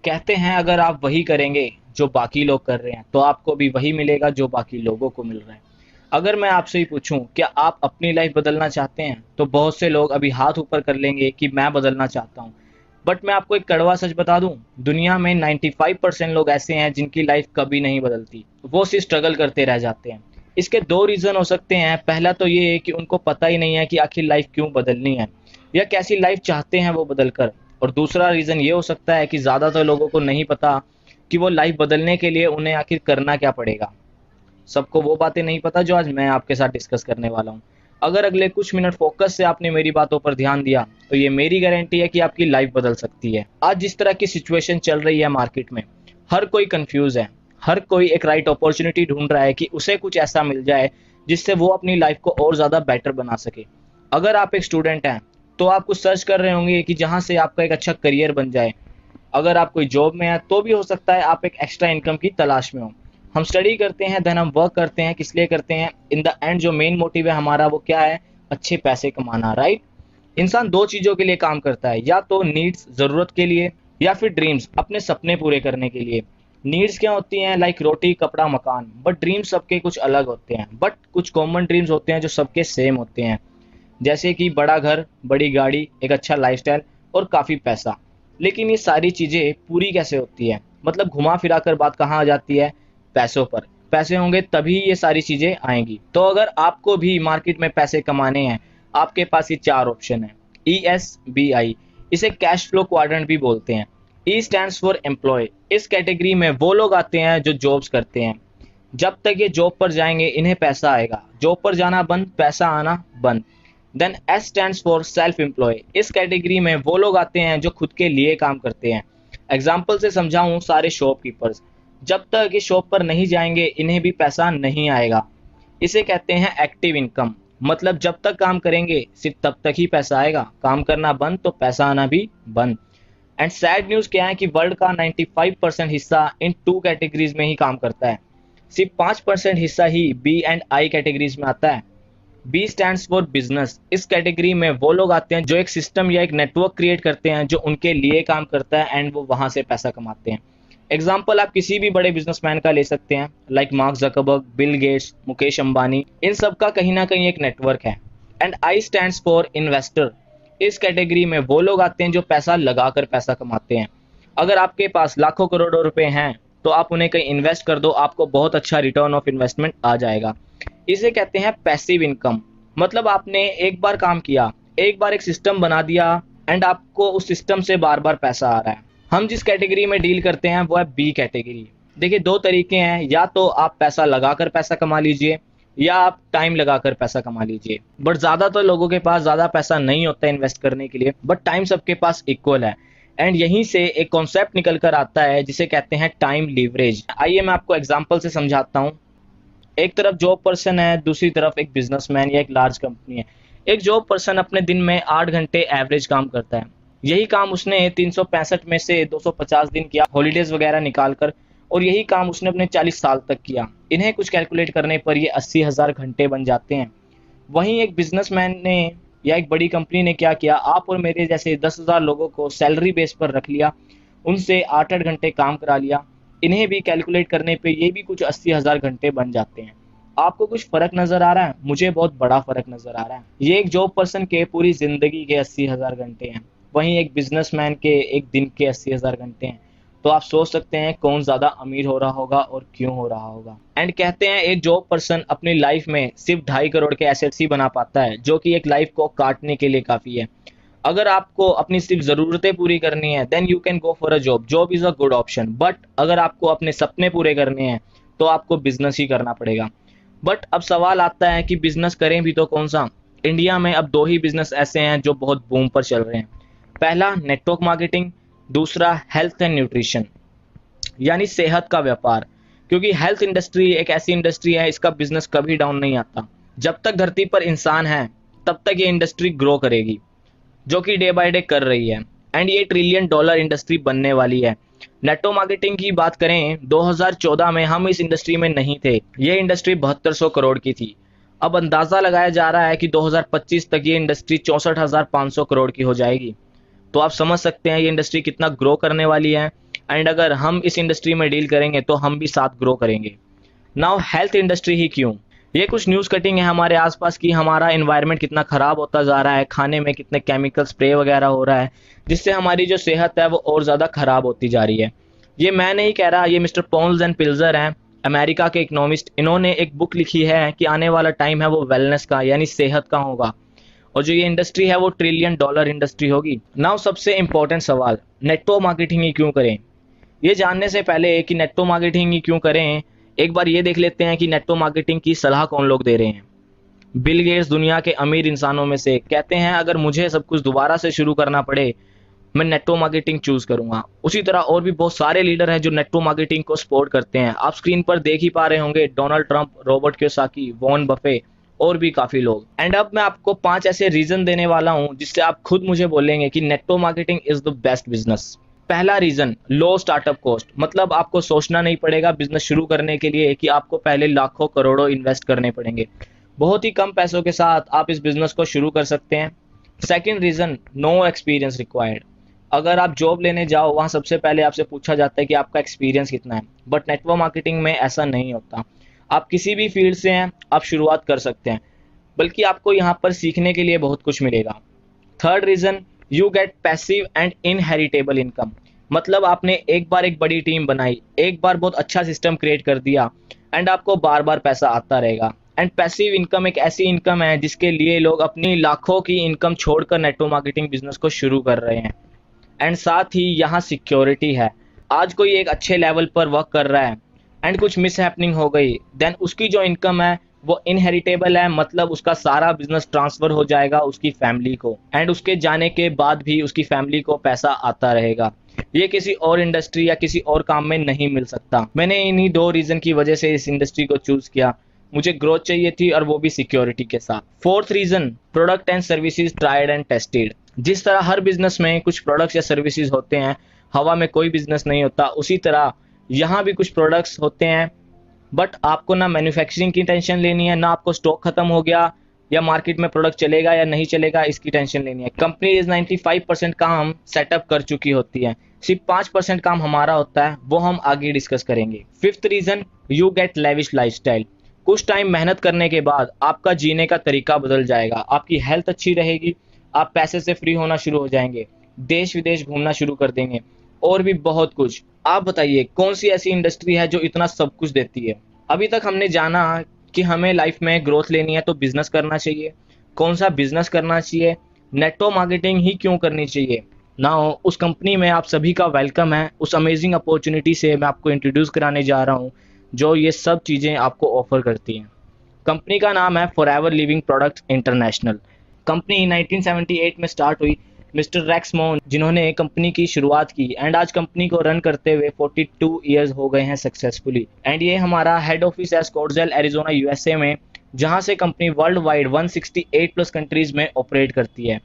कहते हैं अगर आप वही करेंगे जो बाकी लोग कर रहे हैं तो आपको भी वही मिलेगा जो बाकी लोगों को मिल रहा है। अगर मैं आपसे ही पूछूं क्या आप अपनी लाइफ बदलना चाहते हैं तो बहुत से लोग अभी हाथ ऊपर कर लेंगे कि मैं बदलना चाहता हूं। बट मैं आपको एक कड़वा सच बता दूं, दुनिया में 95% लोग ऐसे हैं जिनकी लाइफ कभी नहीं बदलती, वो सिर्फ स्ट्रगल करते रह जाते हैं। इसके दो रीजन हो सकते हैं। पहला तो ये है कि उनको पता ही नहीं है कि आखिर लाइफ क्यों बदलनी है या कैसी लाइफ चाहते हैं वो बदल कर। और दूसरा रीज़न ये हो सकता है कि ज़्यादातर लोगों को नहीं पता कि वो लाइफ बदलने के लिए उन्हें आखिर करना क्या पड़ेगा। सबको वो बातें नहीं पता जो आज मैं आपके साथ डिस्कस करने वाला हूँ। अगर अगले कुछ मिनट फोकस से आपने मेरी बातों पर ध्यान दिया तो ये मेरी गारंटी है कि आपकी लाइफ बदल सकती है। आज जिस तरह की सिचुएशन चल रही है मार्केट में, हर कोई कंफ्यूज है। हर कोई एक राइट अपॉर्चुनिटी ढूंढ रहा है कि उसे कुछ ऐसा मिल जाए जिससे वो अपनी लाइफ को और ज़्यादा बेटर बना सके। अगर आप एक स्टूडेंट हैं तो आप कुछ सर्च कर रहे होंगे कि जहाँ से आपका एक अच्छा करियर बन जाए। अगर आप कोई जॉब में हैं तो भी हो सकता है आप एक एक्स्ट्रा इनकम की तलाश में हो। हम स्टडी करते हैं, देन हम वर्क करते हैं, किस लिए करते हैं? इन द एंड जो मेन मोटिव है हमारा वो क्या है? अच्छे पैसे कमाना, राइट? इंसान दो चीज़ों के लिए काम करता है, या तो नीड्स ज़रूरत के लिए या फिर ड्रीम्स अपने सपने पूरे करने के लिए। नीड्स क्या होती हैं? लाइक रोटी कपड़ा मकान। बट ड्रीम्स सबके कुछ अलग होते हैं, बट कुछ कॉमन ड्रीम्स होते हैं जो सबके सेम होते हैं। जैसे कि बड़ा घर, बड़ी गाड़ी, एक अच्छा लाइफस्टाइल और काफ़ी पैसा। लेकिन ये सारी चीज़ें पूरी कैसे होती है? मतलब घुमा फिरा कर बात कहाँ आ जाती है? पैसों पर। पैसे होंगे तभी ये सारी चीज़ें आएंगी। तो अगर आपको भी मार्केट में पैसे कमाने हैं, आपके पास ये चार ऑप्शन है। ESBI, इसे कैश फ्लो क्वाड्रेंट भी बोलते हैं। E stands for employ. इस कैटेगरी में वो लोग आते हैं जो जॉब्स करते हैं। जब तक ये जॉब पर जाएंगे इन्हें पैसा आएगा, जॉब पर जाना बंद, पैसा आना बंद। Then S stands for self employ. इस कैटेगरी में वो लोग आते हैं जो खुद के लिए काम करते हैं। एग्जाम्पल से समझाऊं, सारे शॉपकीपर्स जब तक इस शॉप पर नहीं जाएंगे इन्हें भी पैसा नहीं आएगा। इसे कहते हैं एक्टिव इनकम। मतलब जब तक काम करेंगे सिर्फ तब तक ही पैसा आएगा, काम करना बंद तो पैसा आना भी बंद। एंड सैड न्यूज़ क्या है कि वर्ल्ड का 95% हिस्सा इन टू कैटेगरीज में ही काम करता है। सिर्फ 5% हिस्सा ही B&I कैटेगरीज में आता है। B stands for business. इस कैटेगरी में वो लोग आते हैं जो एक सिस्टम या एक नेटवर्क क्रिएट करते हैं जो उनके लिए काम करता है एंड वो वहां से पैसा कमाते हैं। एग्जाम्पल आप किसी भी बड़े बिजनेसमैन का ले सकते हैं, like Mark Zuckerberg, Bill Gates, Mukesh Ambani. इन सब का कहीं ना कहीं एक नेटवर्क है। And I stands for investor. इस कैटेगरी में वो लोग आते हैं जो पैसा लगाकर पैसा कमाते हैं। अगर आपके पास लाखों करोड़ों रुपए हैं तो आप उन्हें कहीं इन्वेस्ट कर दो, आपको बहुत अच्छा रिटर्न ऑफ इन्वेस्टमेंट आ जाएगा। इसे कहते हैं पैसिव इनकम। मतलब आपने एक बार काम किया, एक बार एक सिस्टम बना दिया एंड आपको उस सिस्टम से बार बार पैसा आ रहा है। हम जिस कैटेगरी में डील करते हैं वो है बी कैटेगरी। देखिए दो तरीके हैं, या तो आप पैसा लगाकर पैसा कमा लीजिए या आप टाइम लगाकर पैसा कमा लीजिए। बट ज्यादातर लोगों के पास ज्यादा पैसा नहीं होता इन्वेस्ट करने के लिए, बट टाइम सबके पास इक्वल है। एंड यहीं से एक कॉन्सेप्ट निकल कर आता है जिसे कहते हैं टाइम लीवरेज। आइए मैं आपको एग्जांपल से समझाता हूँ। एक तरफ जॉब पर्सन है, दूसरी तरफ एक बिजनेसमैन या एक लार्ज कंपनी है। एक जॉब पर्सन अपने दिन में 8 घंटे एवरेज काम करता है। यही काम उसने 365 में से 250 दिन किया हॉलीडेज वगैरह निकाल कर, और यही काम उसने अपने 40 साल तक किया। इन्हें कुछ कैलकुलेट करने पर ये 80,000 घंटे बन जाते हैं। वहीं एक बिजनेसमैन ने या एक बड़ी कंपनी ने क्या किया, आप और मेरे जैसे 10,000 लोगों को सैलरी बेस पर रख लिया, उनसे 8-8 घंटे काम करा लिया। इन्हें भी कैलकुलेट करने पे ये भी कुछ 80,000 घंटे बन जाते हैं। आपको कुछ फर्क नजर आ रहा है? मुझे बहुत बड़ा फर्क नजर आ रहा है। ये एक जॉब पर्सन के पूरी जिंदगी के 80,000 घंटे हैं, वहीं एक बिजनेसमैन के एक दिन के 80,000 घंटे हैं। तो आप सोच सकते हैं कौन ज्यादा अमीर हो रहा होगा और क्यों हो रहा होगा। एंड कहते हैं एक जॉब पर्सन अपनी लाइफ में सिर्फ 2.5 करोड़ के एसेट्स ही बना पाता है, जो कि एक लाइफ को काटने के लिए काफी है। अगर आपको अपनी सिर्फ ज़रूरतें पूरी करनी है then you can go for a job. Job is a good option. But अगर आपको अपने सपने पूरे करने हैं तो आपको बिजनेस ही करना पड़ेगा। बट अब सवाल आता है कि बिजनेस करें भी तो कौन सा? इंडिया में अब दो ही बिजनेस ऐसे हैं जो बहुत बूम पर चल रहे हैं। पहला नेटवर्क मार्केटिंग, दूसरा हेल्थ एंड न्यूट्रिशन यानी सेहत का व्यापार। क्योंकि हेल्थ इंडस्ट्री एक ऐसी इंडस्ट्री है, इसका बिजनेस कभी डाउन नहीं आता। जब तक धरती पर इंसान है तब तक ये इंडस्ट्री ग्रो करेगी, जो कि डे बाय डे कर रही है। एंड ये $1 ट्रिलियन इंडस्ट्री बनने वाली है। नेटवर्क मार्केटिंग की बात करें, 2014 में हम इस इंडस्ट्री में नहीं थे। ये इंडस्ट्री 7200 करोड़ की थी। अब अंदाजा लगाया जा रहा है कि 2025 तक ये इंडस्ट्री 64,500 करोड़ की हो जाएगी। तो आप समझ सकते हैं ये इंडस्ट्री कितना ग्रो करने वाली है। एंड अगर हम इस इंडस्ट्री में डील करेंगे तो हम भी साथ ग्रो करेंगे। नाउ हेल्थ इंडस्ट्री ही क्यों? ये कुछ न्यूज़ कटिंग है हमारे आसपास की हमारा एनवायरनमेंट कितना ख़राब होता जा रहा है, खाने में कितने केमिकल स्प्रे वगैरह हो रहा है, जिससे हमारी जो सेहत है वो और ज़्यादा ख़राब होती जा रही है। ये मैं नहीं कह रहा, ये मिस्टर पॉल्स एंड पिल्जर हैं, अमेरिका के इकोनॉमिस्ट। इन्होंने एक बुक लिखी है कि आने वाला टाइम है वो वेलनेस का यानी सेहत का होगा, और जो ये इंडस्ट्री है वो $1 ट्रिलियन इंडस्ट्री होगी। नाउ सबसे इंपॉर्टेंट सवाल, नेटवर्क मार्केटिंग ही क्यों करें? ये जानने से पहले कि नेटवर्क मार्केटिंग ही क्यों करें, एक बार ये देख लेते हैं कि नेटवर्क मार्केटिंग की सलाह कौन लोग दे रहे हैं। बिल गेट्स दुनिया के अमीर इंसानों में से कहते हैं अगर मुझे सब कुछ दोबारा से शुरू करना पड़े मैं नेटवर्क मार्केटिंग चूज करूंगा। उसी तरह और भी बहुत सारे लीडर हैं जो नेटवर्क मार्केटिंग को सपोर्ट करते हैं। आप स्क्रीन पर देख ही पा रहे होंगे, Donald Trump, Robert Kiyosaki, Warren Buffett और भी काफी लोग। एंड अब मैं आपको 5 ऐसे रीजन देने वाला हूं जिससे आप खुद मुझे बोलेंगे कि network marketing is the best business. पहला रीजन, लो स्टार्टअप कॉस्ट, मतलब आपको सोचना नहीं पड़ेगा बिजनेस शुरू करने के लिए कि आपको पहले लाखों करोड़ों इन्वेस्ट करने पड़ेंगे। बहुत ही कम पैसों के साथ आप इस बिजनेस को शुरू कर सकते हैं। Second reason, no experience required. अगर आप जॉब लेने जाओ वहां सबसे पहले आपसे पूछा जाता है कि आपका एक्सपीरियंस कितना है, बट नेटवर्क मार्केटिंग में ऐसा नहीं होता। आप किसी भी फील्ड से हैं, आप शुरुआत कर सकते हैं, बल्कि आपको यहाँ पर सीखने के लिए बहुत कुछ मिलेगा। Third reason, you get passive and inheritable income, मतलब आपने एक बार एक बड़ी टीम बनाई, एक बार बहुत अच्छा सिस्टम क्रिएट कर दिया एंड आपको बार बार पैसा आता रहेगा। एंड पैसिव इनकम एक ऐसी इनकम है जिसके लिए लोग अपनी लाखों की इनकम छोड़कर नेटवर्क मार्केटिंग बिजनेस को शुरू कर रहे हैं। एंड साथ ही यहाँ सिक्योरिटी है। आज कोई एक अच्छे लेवल पर वर्क कर रहा है एंड कुछ मिस हैपनिंग हो गई, देन उसकी जो इनकम है वो इनहेरिटेबल है, मतलब उसका सारा बिजनेस ट्रांसफर हो जाएगा उसकी फैमिली को एंड उसके जाने के बाद भी उसकी फैमिली को पैसा आता रहेगा। ये किसी और इंडस्ट्री या किसी और काम में नहीं मिल सकता। मैंने इन्हीं 2 रीजन की वजह से इस इंडस्ट्री को चूज किया। मुझे ग्रोथ चाहिए थी और वो भी सिक्योरिटी के साथ। Fourth reason, product and services tried and tested. जिस तरह हर बिजनेस में कुछ प्रोडक्ट्स या सर्विसेज होते हैं, हवा में कोई बिजनेस नहीं होता, उसी तरह यहाँ भी कुछ प्रोडक्ट्स होते हैं, बट आपको ना मैन्युफैक्चरिंग की टेंशन लेनी है, ना आपको स्टॉक खत्म हो गया या मार्केट में प्रोडक्ट चलेगा या नहीं चलेगा इसकी टेंशन लेनी है। कंपनी इस 95% काम सेटअप कर चुकी होती है, सिर्फ 5% काम हमारा होता है, वो हम आगे डिस्कस करेंगे। Fifth reason, you get lavish lifestyle. कुछ टाइम मेहनत करने के बाद आपका जीने का तरीका बदल जाएगा, आपकी हेल्थ अच्छी रहेगी, आप पैसे से फ्री होना शुरू हो जाएंगे, देश विदेश घूमना शुरू कर देंगे और भी बहुत कुछ। आप बताइए कौन सी ऐसी इंडस्ट्री है जो इतना सब कुछ देती है? अभी तक हमने जाना कि हमें लाइफ में ग्रोथ लेनी है तो बिजनेस करना चाहिए। कौन सा बिजनेस करना चाहिए, नेटवर्क मार्केटिंग ही क्यों करनी चाहिए। नाउ उस कंपनी में आप सभी का वेलकम है। उस अमेजिंग अपॉर्चुनिटी से मैं आपको इंट्रोड्यूस कराने जा रहा हूँ जो ये सब चीज़ें आपको ऑफर करती हैं। कंपनी का नाम है forever living products international. Company 1978 में स्टार्ट हुई। मिस्टर रेक्स मोन जिन्होंने कंपनी की शुरुआत की एंड आज कंपनी को रन करते हुए 42 इयर्स हो गए हैं सक्सेसफुली। एंड ये हमारा हेड ऑफिस है स्कॉट्सडेल एरिजोना यूएसए में, जहां से company world wide 168 plus countries में ऑपरेट करती है।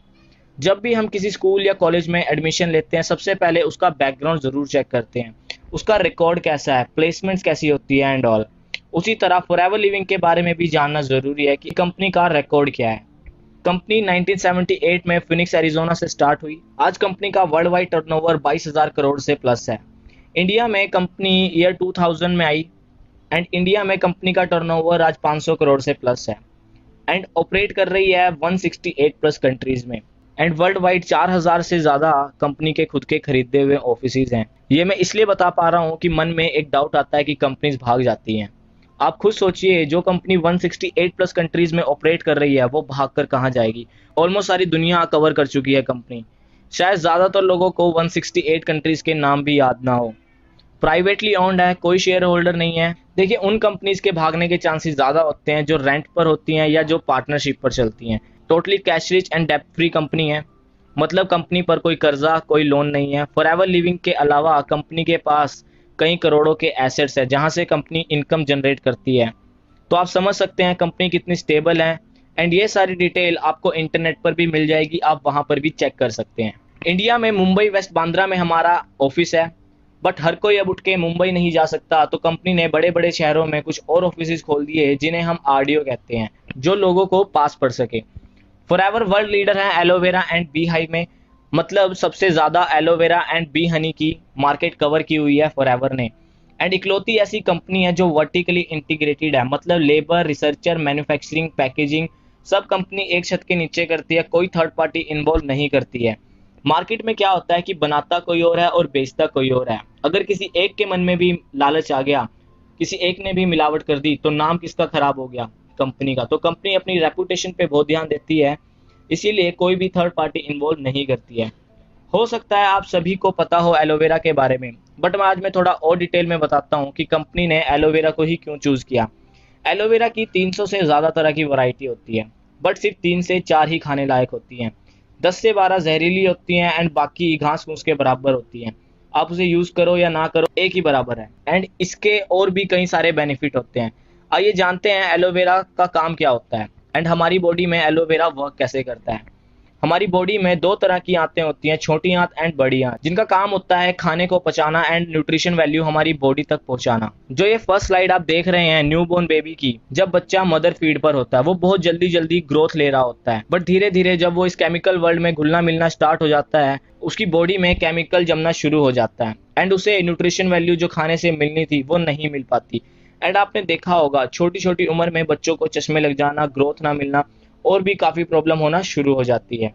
जब भी हम किसी स्कूल या कॉलेज में एडमिशन लेते हैं सबसे पहले उसका बैकग्राउंड जरूर चेक करते हैं, उसका रिकॉर्ड कैसा है, प्लेसमेंट्स कैसी होती है एंड ऑल। उसी तरह फॉरएवर लिविंग के बारे में भी जानना जरूरी है कि कंपनी का रिकॉर्ड क्या है। कंपनी 1978 में फिनिक्स एरिजोना से स्टार्ट हुई। आज कंपनी का वर्ल्ड वाइड टर्नओवर 22,000 करोड़ से प्लस है। इंडिया में कंपनी ईयर 2000 में आई एंड इंडिया में कंपनी का टर्नओवर आज 500 करोड़ से प्लस है एंड ऑपरेट कर रही है 168 प्लस कंट्रीज में एंड वर्ल्ड वाइड 4000 से ज्यादा कंपनी के खुद के खरीदे हुए ऑफिसेज हैं। ये मैं इसलिए बता पा रहा हूँ कि मन में एक डाउट आता है कि कंपनीज भाग जाती हैं। आप खुद सोचिए, जो कंपनी 168 प्लस कंट्रीज में ऑपरेट कर रही है वो भागकर कहाँ जाएगी। ऑलमोस्ट सारी दुनिया कवर कर चुकी है कंपनी। शायद ज्यादातर लोगों को 168 कंट्रीज के नाम भी याद ना हो। प्राइवेटली ओन्ड है, कोई शेयर होल्डर नहीं है। देखिए उन कंपनीज के भागने के चांसेस ज्यादा होते हैं जो रेंट पर होती हैं या जो पार्टनरशिप पर चलती हैं। टोटली कैश रिच एंड डेब्ट फ्री कंपनी है, मतलब कंपनी पर कोई कर्जा कोई लोन नहीं है। फॉरएवर लिविंग के अलावा कंपनी के पास कई करोड़ों के एसेट्स है जहां से कंपनी इनकम जनरेट करती है। तो आप समझ सकते हैं कंपनी कितनी स्टेबल है एंड ये सारी डिटेल आपको इंटरनेट पर भी मिल जाएगी, आप वहां पर भी चेक कर सकते हैं। इंडिया में मुंबई वेस्ट बांद्रा में हमारा ऑफिस है, बट हर कोई अब उठ के मुंबई नहीं जा सकता, तो कंपनी ने बड़े बड़े शहरों में कुछ और ऑफिस खोल दिए जिन्हें हम आरडीओ कहते हैं, जो लोगों को पास पड़ सके। फॉरएवर वर्ल्ड लीडर है एलोवेरा एंड बी हाइव में। मतलब सबसे ज़्यादा एलोवेरा एंड बी हनी की मार्केट कवर की हुई है फॉरएवर ने। एंड इकलौती ऐसी कंपनी है जो वर्टिकली इंटीग्रेटेड है, मतलब लेबर, रिसर्चर, मैन्युफैक्चरिंग, पैकेजिंग सब कंपनी एक छत के नीचे करती है, कोई थर्ड पार्टी इन्वॉल्व नहीं करती है। मार्केट में क्या होता है कि बनाता कोई और है और बेचता कोई और है। अगर किसी एक के मन में भी लालच आ गया, किसी एक ने भी मिलावट कर दी, तो नाम किसका खराब हो गया? कंपनी का। तो कंपनी अपनी रेपुटेशन पे बहुत ध्यान देती है, इसीलिए कोई भी थर्ड पार्टी इन्वॉल्व नहीं करती है। हो सकता है आप सभी को पता हो एलोवेरा के बारे में, बट आज मैं थोड़ा और डिटेल में बताता हूँ कि कंपनी ने एलोवेरा को ही क्यों चूज किया। एलोवेरा की 300 से ज़्यादा तरह की वैरायटी होती है, बट सिर्फ 3 से 4 ही खाने लायक होती हैं। 10 से 12 जहरीली होती हैं एंड बाकी घास फूस के बराबर होती हैं। आप उसे यूज़ करो या ना करो एक ही बराबर है। एंड इसके और भी कई सारे बेनिफिट होते हैं। आइए जानते हैं एलोवेरा का काम क्या होता है एंड हमारी बॉडी में एलोवेरा वर्क कैसे करता है। हमारी बॉडी में दो तरह की आंतें होती हैं, छोटी आंत एंड बड़ी आंत, जिनका काम होता है खाने को पचाना एंड न्यूट्रिशन वैल्यू हमारी बॉडी तक पहुंचाना। जो ये फर्स्ट स्लाइड आप देख रहे हैं न्यूबॉर्न बेबी की, जब बच्चा मदर फीड पर होता है वो बहुत जल्दी जल्दी ग्रोथ ले रहा होता है, बट धीरे धीरे जब वो इस केमिकल वर्ल्ड में घुलना मिलना स्टार्ट हो जाता है, उसकी बॉडी में केमिकल जमना शुरू हो जाता है एंड उसे न्यूट्रिशन वैल्यू जो खाने से मिलनी थी वो नहीं मिल पाती। एंड आपने देखा होगा छोटी छोटी उम्र में बच्चों को चश्मे लग जाना, ग्रोथ ना मिलना और भी काफ़ी प्रॉब्लम होना शुरू हो जाती है।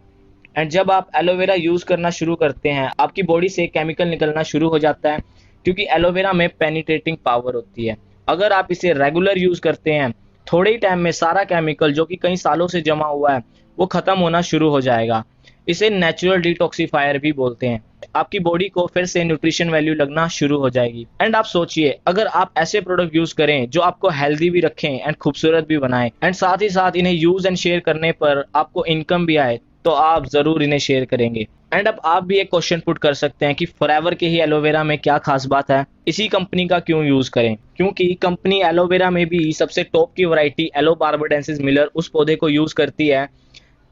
एंड जब आप एलोवेरा यूज़ करना शुरू करते हैं, आपकी बॉडी से केमिकल निकलना शुरू हो जाता है, क्योंकि एलोवेरा में पेनिट्रेटिंग पावर होती है। अगर आप इसे रेगुलर यूज़ करते हैं, थोड़े ही टाइम में सारा केमिकल जो कि कई सालों से जमा हुआ है वो ख़त्म होना शुरू हो जाएगा। इसे नेचुरल डिटॉक्सिफायर भी बोलते हैं। आपकी बॉडी को फिर से न्यूट्रिशन वैल्यू लगना शुरू हो जाएगी। एंड आप सोचिए, अगर आप ऐसे प्रोडक्ट यूज़ करें जो आपको हेल्दी भी रखें एंड खूबसूरत भी बनाएं एंड साथ ही साथ इन्हें यूज़ एंड शेयर करने पर आपको इनकम भी आए, तो आप ज़रूर इन्हें शेयर करेंगे। एंड अब आप भी एक क्वेश्चन पुट कर सकते हैं कि फॉरएवर के ही एलोवेरा में क्या खास बात है, इसी कंपनी का क्यों यूज़ करें? क्योंकि कंपनी एलोवेरा में भी सबसे टॉप की वैरायटी एलो बार्बाडेंसिस मिलर उस पौधे को यूज़ करती है।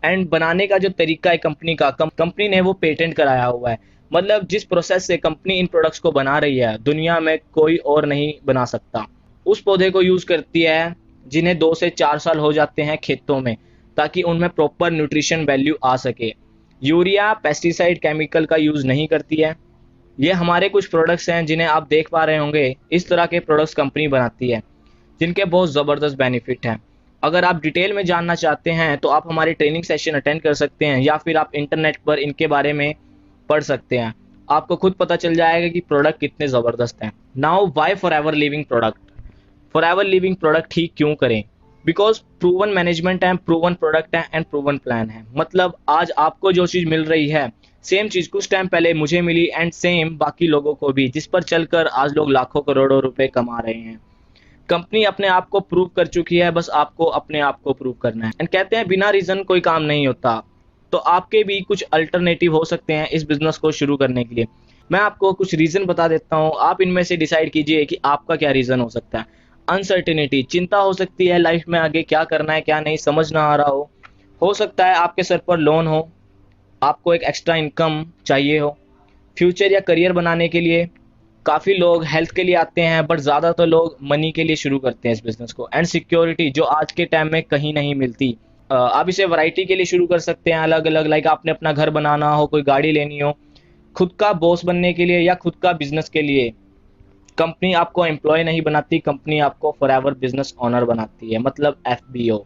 एंड बनाने का जो तरीका है कंपनी का, कंपनी ने वो पेटेंट कराया हुआ है। मतलब जिस प्रोसेस से कंपनी इन प्रोडक्ट्स को बना रही है, दुनिया में कोई और नहीं बना सकता। उस पौधे को यूज़ करती है जिन्हें 2 से 4 साल हो जाते हैं खेतों में, ताकि उनमें प्रॉपर न्यूट्रिशन वैल्यू आ सके। यूरिया, पेस्टिसाइड, केमिकल का यूज़ नहीं करती है। ये हमारे कुछ प्रोडक्ट्स हैं जिन्हें आप देख पा रहे होंगे। इस तरह के प्रोडक्ट्स कंपनी बनाती है जिनके बहुत ज़बरदस्त बेनिफिट हैं। अगर आप डिटेल में जानना चाहते हैं तो आप हमारे ट्रेनिंग सेशन अटेंड कर सकते हैं या फिर आप इंटरनेट पर इनके बारे में पढ़ सकते हैं। आपको खुद पता चल जाएगा कि प्रोडक्ट कितने ज़बरदस्त हैं। Now why Forever Living product? Forever Living product ही क्यों करें? बिकॉज प्रूवन मैनेजमेंट है, प्रूवन प्रोडक्ट है एंड प्रूवन प्लान है। मतलब आज आपको जो चीज़ मिल रही है, सेम चीज़ कुछ टाइम पहले मुझे मिली एंड सेम बाकी लोगों को भी, जिस पर चलकर आज लोग लाखों करोड़ों रुपए कमा रहे हैं। कंपनी अपने आप को प्रूव कर चुकी है, बस आपको अपने आप को प्रूव करना है। एंड कहते हैं बिना रीज़न कोई काम नहीं होता, तो आपके भी कुछ अल्टरनेटिव हो सकते हैं इस बिजनेस को शुरू करने के लिए। मैं आपको कुछ रीज़न बता देता हूँ, आप इनमें से डिसाइड कीजिए कि आपका क्या रीज़न हो सकता है। अनसर्टेनिटी, चिंता हो सकती है लाइफ में आगे क्या करना है क्या नहीं समझ ना आ रहा हो सकता है आपके सर पर लोन हो, आपको एक एक्स्ट्रा इनकम चाहिए हो, फ्यूचर या करियर बनाने के लिए। काफ़ी लोग हेल्थ के लिए आते हैं, बट ज़्यादातर लोग मनी के लिए शुरू करते हैं इस बिज़नेस को। एंड सिक्योरिटी, जो आज के टाइम में कहीं नहीं मिलती। आप इसे वैरायटी के लिए शुरू कर सकते हैं अलग अलग, लाइक आपने अपना घर बनाना हो, कोई गाड़ी लेनी हो, खुद का बॉस बनने के लिए या खुद का बिजनेस के लिए। कंपनी आपको एम्प्लॉय नहीं बनाती, कंपनी आपको फॉरएवर बिजनेस ओनर बनाती है, मतलब FBO।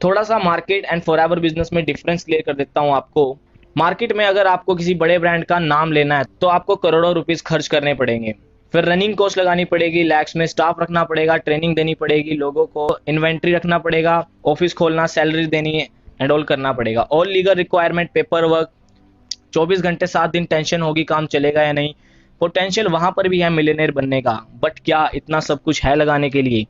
थोड़ा सा मार्केट एंड फॉरएवर बिजनेस में डिफरेंस क्लियर कर देता हूँ आपको। मार्केट में अगर आपको किसी बड़े ब्रांड का नाम लेना है तो आपको करोड़ों रुपीस खर्च करने पड़ेंगे, फिर रनिंग कॉस्ट लगानी पड़ेगी, लैक्स में स्टाफ रखना पड़ेगा, ट्रेनिंग देनी पड़ेगी, लोगों को इन्वेंट्री रखना पड़ेगा, ऑफिस खोलना, सैलरी देनी है, एंड ऑल करना पड़ेगा। और लीगल रिक्वायरमेंट, पेपर वर्क, 24 घंटे 7 दिन टेंशन होगी काम चलेगा या नहीं। पोटेंशियल वहां पर भी है मिलियनेयर बनने का, बट क्या इतना सब कुछ है लगाने के लिए?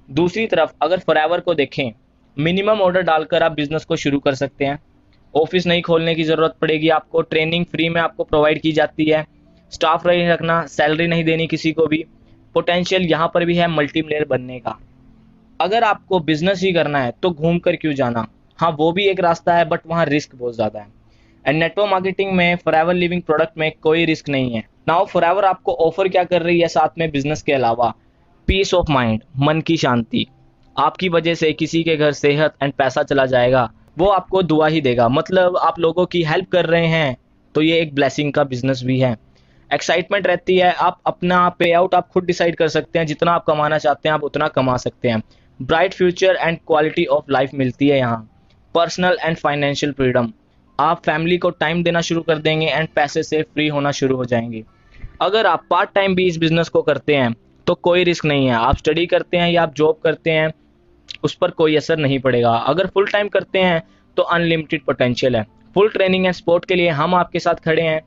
दूसरी तरफ अगर फॉरएवर को देखें, मिनिमम ऑर्डर डालकर आप बिजनेस को शुरू कर सकते हैं। ऑफिस नहीं खोलने की ज़रूरत पड़ेगी आपको, ट्रेनिंग फ्री में आपको प्रोवाइड की जाती है, स्टाफ नहीं रखना, सैलरी नहीं देनी किसी को भी। पोटेंशियल यहाँ पर भी है मल्टीमिलियनर बनने का। अगर आपको बिजनेस ही करना है तो घूम कर क्यों जाना? हाँ, वो भी एक रास्ता है, बट वहाँ रिस्क बहुत ज़्यादा है। एंड नेटवर्क मार्केटिंग में फॉरएवर लिविंग प्रोडक्ट में कोई रिस्क नहीं है। नाउ फॉरएवर आपको ऑफर क्या कर रही है साथ में बिजनेस के अलावा? पीस ऑफ माइंड, मन की शांति। आपकी वजह से किसी के घर सेहत एंड पैसा चला जाएगा, वो आपको दुआ ही देगा। मतलब आप लोगों की हेल्प कर रहे हैं तो ये एक ब्लेसिंग का बिजनेस भी है। एक्साइटमेंट रहती है, आप अपना पे आउट आप खुद डिसाइड कर सकते हैं, जितना आप कमाना चाहते हैं आप उतना कमा सकते हैं। Bright future and quality of life मिलती है यहाँ। पर्सनल एंड फाइनेंशियल फ्रीडम, आप फैमिली को टाइम देना शुरू कर देंगे एंड पैसे से फ्री होना शुरू हो जाएंगे। अगर आप पार्ट टाइम भी इस बिजनेस को करते हैं तो कोई रिस्क नहीं है। आप स्टडी करते हैं या आप जॉब करते हैं उस पर कोई असर नहीं पड़ेगा। अगर फुल टाइम करते हैं तो अनलिमिटेड पोटेंशियल है। फुल ट्रेनिंग एंड सपोर्ट के लिए हम आपके साथ खड़े हैं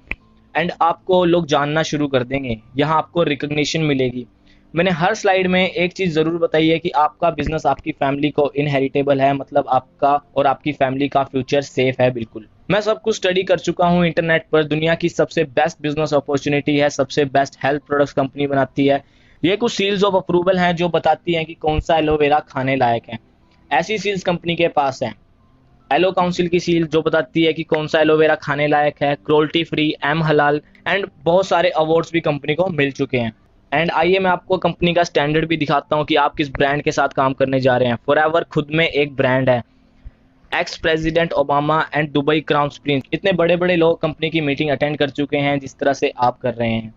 एंड आपको लोग जानना शुरू कर देंगे। यहाँ आपको रिकग्निशन मिलेगी। मैंने हर स्लाइड में एक चीज़ ज़रूर बताई है कि आपका बिजनेस आपकी फैमिली को इनहेरिटेबल है, मतलब आपका और आपकी फैमिली का फ्यूचर सेफ है। बिल्कुल, मैं सब कुछ स्टडी कर चुका हूँ इंटरनेट पर। दुनिया की सबसे बेस्ट बिजनेस अपॉर्चुनिटी है, सबसे बेस्ट हेल्थ प्रोडक्ट्स कंपनी बनाती है। ये कुछ सील्स ऑफ अप्रूवल हैं जो बताती हैं कि कौन सा एलोवेरा खाने लायक है। ऐसी सील्स कंपनी के पास हैं। एलो काउंसिल की सील जो बताती है कि कौन सा एलोवेरा खाने लायक है, क्रोल्टी फ्री, एम हलाल एंड बहुत सारे अवार्ड्स भी कंपनी को मिल चुके हैं। एंड आइए मैं आपको कंपनी का स्टैंडर्ड भी दिखाता हूँ कि आप किस ब्रांड के साथ काम करने जा रहे हैं। फॉरएवर खुद में एक ब्रांड है। Ex president Obama and Dubai crown Prince, इतने बड़े बड़े लोग कंपनी की मीटिंग अटेंड कर चुके हैं जिस तरह से आप कर रहे हैं।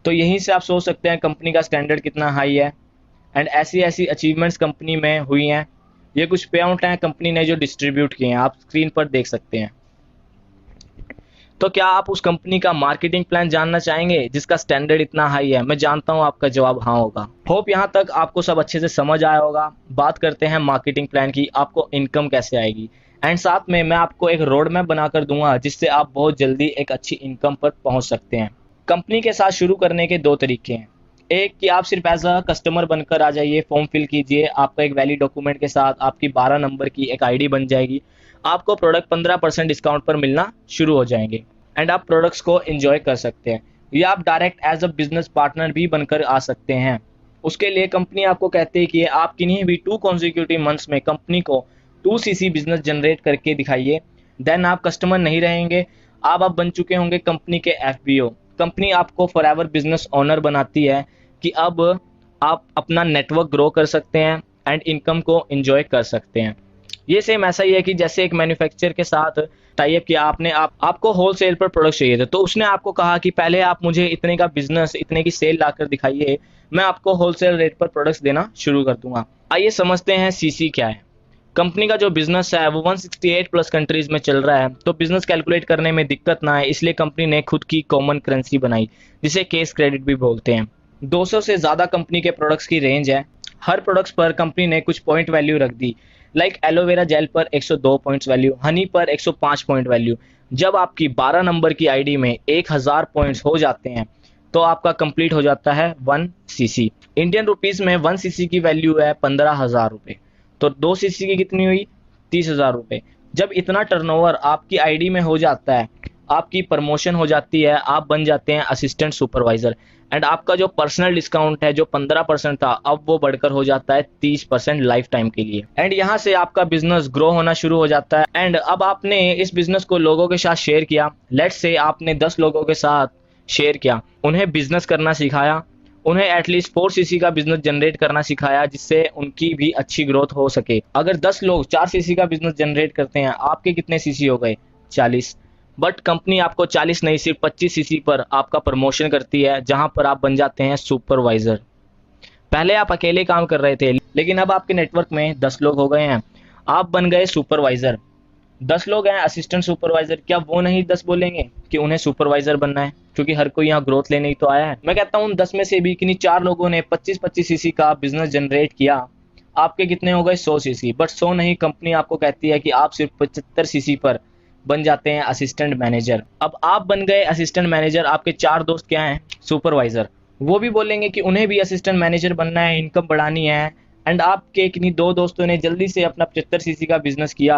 तो यहीं से आप सोच सकते हैं कंपनी का स्टैंडर्ड कितना हाई है। एंड ऐसी ऐसी अचीवमेंट्स कंपनी में हुई हैं। ये कुछ पे आउट हैं कंपनी ने जो डिस्ट्रीब्यूट किए हैं, आप स्क्रीन पर देख सकते हैं। तो क्या आप उस कंपनी का मार्केटिंग प्लान जानना चाहेंगे जिसका स्टैंडर्ड इतना हाई है? मैं जानता हूं आपका जवाब हाँ होगा। होप यहां तक आपको सब अच्छे से समझ आया होगा। बात करते हैं मार्केटिंग प्लान की, आपको इनकम कैसे आएगी। एंड साथ में मैं आपको एक रोड मैप बनाकर दूंगा जिससे आप बहुत जल्दी एक अच्छी इनकम पर पहुंच सकते हैं। कंपनी के साथ शुरू करने के दो तरीके हैं। एक कि आप सिर्फ एज अ कस्टमर बनकर आ जाइए, फॉर्म फिल कीजिए, आपका एक वैलिड डॉक्यूमेंट के साथ आपकी 12 नंबर की एक आईडी बन जाएगी। आपको प्रोडक्ट 15% डिस्काउंट पर मिलना शुरू हो जाएंगे एंड आप प्रोडक्ट्स को एंजॉय कर सकते हैं। या आप direct as a business partner भी बनकर आ सकते हैं। उसके लिए कंपनी आपको कहती है कि आप किन्हीं भी 2 कॉन्जिक्यूटिव मंथ्स में कंपनी को 2 सीसी बिजनेस जनरेट करके दिखाइए। देन आप कस्टमर नहीं रहेंगे, आप बन चुके होंगे कंपनी के एफबीओ। कंपनी आपको फॉरएवर बिजनेस ओनर बनाती है कि अब आप अपना नेटवर्क ग्रो कर सकते हैं एंड इनकम को एंजॉय कर सकते हैं। ये सेम ऐसा ही है कि जैसे एक मैन्युफैक्चरर के साथ टाई अप किया आपने, आपको होलसेल पर प्रोडक्ट चाहिए थे तो उसने आपको कहा कि पहले आप मुझे इतने का बिजनेस, इतने की सेल लाकर दिखाइए, मैं आपको होलसेल रेट पर प्रोडक्ट्स देना शुरू कर दूंगा। आइए समझते हैं सीसी क्या है। कंपनी का जो बिजनेस है वो 168 प्लस कंट्रीज में चल रहा है, तो बिजनेस कैलकुलेट करने में दिक्कत ना है इसलिए कंपनी ने खुद की कॉमन करेंसी बनाई जिसे केस क्रेडिट भी बोलते हैं। 200 से ज़्यादा कंपनी के प्रोडक्ट्स की रेंज है। हर प्रोडक्ट्स पर कंपनी ने कुछ पॉइंट वैल्यू रख दी। लाइक एलोवेरा जेल पर 102 पॉइंट्स वैल्यू, हनी पर 105 पॉइंट वैल्यू। जब आपकी 12 नंबर की आईडी में 1000 पॉइंट्स हो जाते हैं तो आपका कंप्लीट हो जाता है 1 सीसी। इंडियन रुपीस में 1 सीसी की वैल्यू है 15,000 रुपये, तो 2 सीसी की कितनी हुई? 30,000 रुपये। जब इतना टर्नओवर आपकी आईडी में हो जाता है, आपकी प्रमोशन हो जाती है, आप बन जाते हैं असिस्टेंट सुपरवाइजर एंड आपका जो पर्सनल डिस्काउंट है जो 15% था अब वो बढ़कर हो जाता है 30% लाइफ टाइम के लिए। एंड यहाँ से आपका बिजनेस ग्रो होना शुरू हो जाता है। एंड अब आपने इस बिजनेस को लोगों के साथ शेयर किया। लेट्स से आपने 10 लोगों के साथ शेयर किया, उन्हें बिजनेस करना सिखाया, उन्हें एटलीस्ट 4 सीसी का बिजनेस जनरेट करना सिखाया जिससे उनकी भी अच्छी ग्रोथ हो सके। अगर 10 लोग 4 सीसी का बिजनेस जनरेट करते हैं, आपके कितने सीसी हो गए? 40। बट कंपनी आपको 40 नहीं सिर्फ 25 सीसी पर आपका प्रमोशन करती है जहां पर आप बन जाते हैं सुपरवाइजर। पहले आप अकेले काम कर रहे थे लेकिन अब आपके नेटवर्क में 10 लोग हो गए हैं, आप बन गए सुपरवाइजर। 10 लोग हैं असिस्टेंट सुपरवाइजर, क्या वो नहीं 10 बोलेंगे कि उन्हें सुपरवाइजर बनना है? क्योंकि हर कोई यहाँ ग्रोथ लेने ही तो आया है। मैं कहता हूँ 10 में से भी किन्हीं 4 लोगों ने 25-25 सीसी का बिजनेस जनरेट किया, आपके कितने हो गए? 100 सीसी। बट 100 नहीं, कंपनी आपको कहती है कि आप सिर्फ 75 सीसी पर बन जाते हैं असिस्टेंट मैनेजर। अब आप बन गए असिस्टेंट मैनेजर, आपके 4 दोस्त क्या हैं? सुपरवाइजर। वो भी बोलेंगे कि उन्हें भी असिस्टेंट मैनेजर बनना है, इनकम बढ़ानी है। एंड आपके किन्हीं 2 दोस्तों ने जल्दी से अपना 75 सीसी का बिजनेस किया,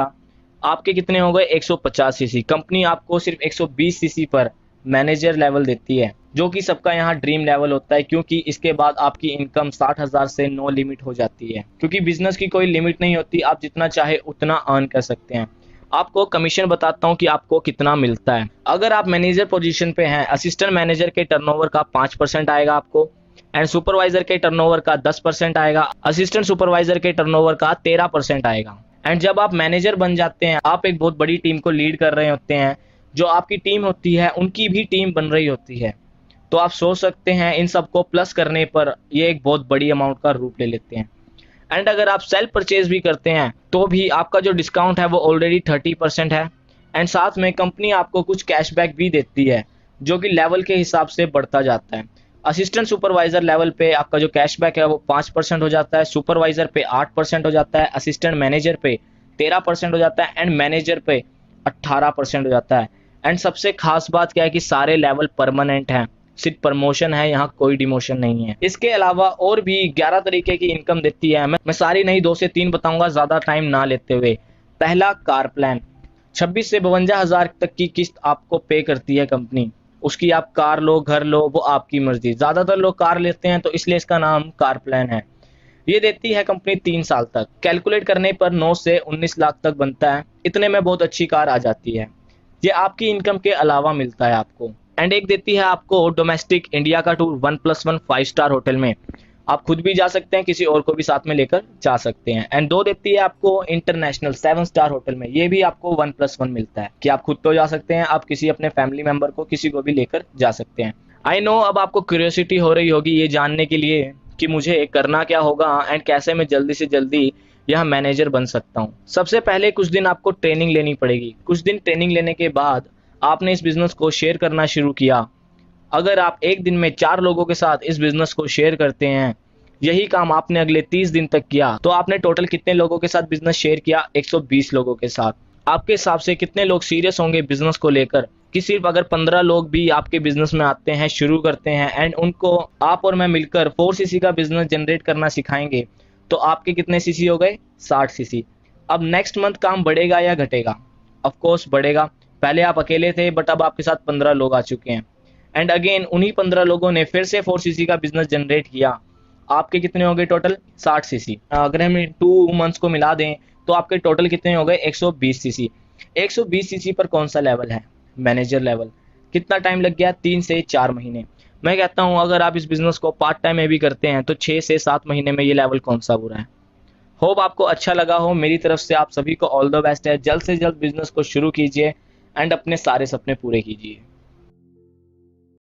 आपके कितने हो गए? 150 सीसी। कंपनी आपको सिर्फ 120 सीसी पर मैनेजर लेवल देती है जो कि सबका यहाँ ड्रीम लेवल होता है, क्योंकि इसके बाद आपकी इनकम 60,000 से नो लिमिट हो जाती है। क्योंकि बिजनेस की कोई लिमिट नहीं होती, आप जितना चाहे उतना अर्न कर सकते हैं। आपको कमीशन बताता हूं कि आपको कितना मिलता है। अगर आप मैनेजर पोजीशन पे हैं, असिस्टेंट मैनेजर के टर्नओवर का 5% आएगा आपको एंड सुपरवाइजर के टर्नओवर का 10% आएगा, असिस्टेंट सुपरवाइजर के टर्नओवर का 13% आएगा एंड जब आप मैनेजर बन जाते हैं, आप एक बहुत बड़ी टीम को लीड कर रहे होते हैं, जो आपकी टीम होती है उनकी भी टीम बन रही होती है। तो आप सोच सकते हैं इन सबको प्लस करने पर ये एक बहुत बड़ी अमाउंट का रूप ले लेते हैं। एंड अगर आप सेल्फ परचेज भी करते हैं तो भी आपका जो डिस्काउंट है वो ऑलरेडी 30% है। एंड साथ में कंपनी आपको कुछ कैशबैक भी देती है, जो कि लेवल के हिसाब से बढ़ता जाता है। असिस्टेंट सुपरवाइजर लेवल पे आपका जो कैशबैक है वो 5% हो जाता है, सुपरवाइजर पे 8% हो जाता है, असिस्टेंट मैनेजर पे 13% हो जाता है, एंड मैनेजर पे 18% हो जाता है। एंड सबसे खास बात क्या है कि सारे लेवल परमानेंट हैं, सिर्फ प्रमोशन है, यहाँ कोई डिमोशन नहीं है। इसके अलावा और भी 11 तरीके की इनकम देती है। मैं सारी नहीं 2 से 3 बताऊंगा ज्यादा टाइम ना लेते हुए। पहला, कार प्लान। 26 से 52 हजार तक की किस्त आपको पे करती है कंपनी। उसकी आप कार लो, घर लो, वो आपकी मर्जी। ज्यादातर लोग कार लेते हैं तो इसलिए इसका नाम कार प्लान है। ये देती है कंपनी 3 साल तक। कैलकुलेट करने पर 9 से 19 लाख तक बनता है। इतने में बहुत अच्छी कार आ जाती है। ये आपकी इनकम के अलावा मिलता है आपको। एंड एक देती है आपको डोमेस्टिक इंडिया का टूर 1+1 5 स्टार होटल में। आप खुद भी जा सकते हैं, किसी और को भी साथ में लेकर जा सकते हैं। एंड 2 देती है आपको इंटरनेशनल 7 स्टार होटल में। ये भी आपको 1+1 मिलता है कि आप खुद तो जा सकते हैं, आप किसी अपने फैमिली मेंबर को, किसी को भी लेकर जा सकते हैं। आई नो अब आपको क्यूरियोसिटी हो रही होगी ये जानने के लिए कि मुझे करना क्या होगा एंड कैसे मैं जल्दी से जल्दी यह मैनेजर बन सकता हूँ। सबसे पहले कुछ दिन आपको ट्रेनिंग लेनी पड़ेगी। कुछ दिन ट्रेनिंग लेने के बाद आपने इस बिजनेस को शेयर करना शुरू किया। अगर आप एक दिन में 4 लोगों के साथ इस बिजनेस को शेयर करते हैं, यही काम आपने अगले 30 दिन तक किया, तो आपने टोटल कितने लोगों के साथ बिजनेस शेयर किया? 120 लोगों के साथ। आपके हिसाब से कितने लोग सीरियस होंगे बिजनेस को लेकर कि सिर्फ अगर 15 लोग भी आपके बिजनेस में आते हैं, शुरू करते हैं एंड उनको आप और मैं मिलकर 4cc का बिजनेस जनरेट करना सिखाएंगे, तो आपके कितने सीसी हो गए? 60cc। अब नेक्स्ट मंथ काम बढ़ेगा या घटेगा? ऑफ कोर्स बढ़ेगा। पहले आप अकेले थे बट अब आपके साथ 15 लोग आ चुके हैं। एंड अगेन उन्हीं 15 लोगों ने फिर से 4cc का बिजनेस जनरेट किया। आपके कितने हो गए टोटल? 60cc। अगर हम 2 मंथ्स को मिला दें तो आपके टोटल कितने हो गए? 120cc। 120cc पर कौन सा लेवल है? Manager level. कितना टाइम लग गया? 3 से 4 महीने। मैं कहता हूं अगर आप इस बिजनेस को पार्ट टाइम में भी करते हैं तो 6 से 7 महीने में ये लेवल कौन सा बुरा है। होप आपको अच्छा लगा हो। मेरी तरफ से आप सभी को ऑल द बेस्ट है। जल्द से जल्द बिजनेस को शुरू कीजिए एंड अपने सारे सपने पूरे कीजिए।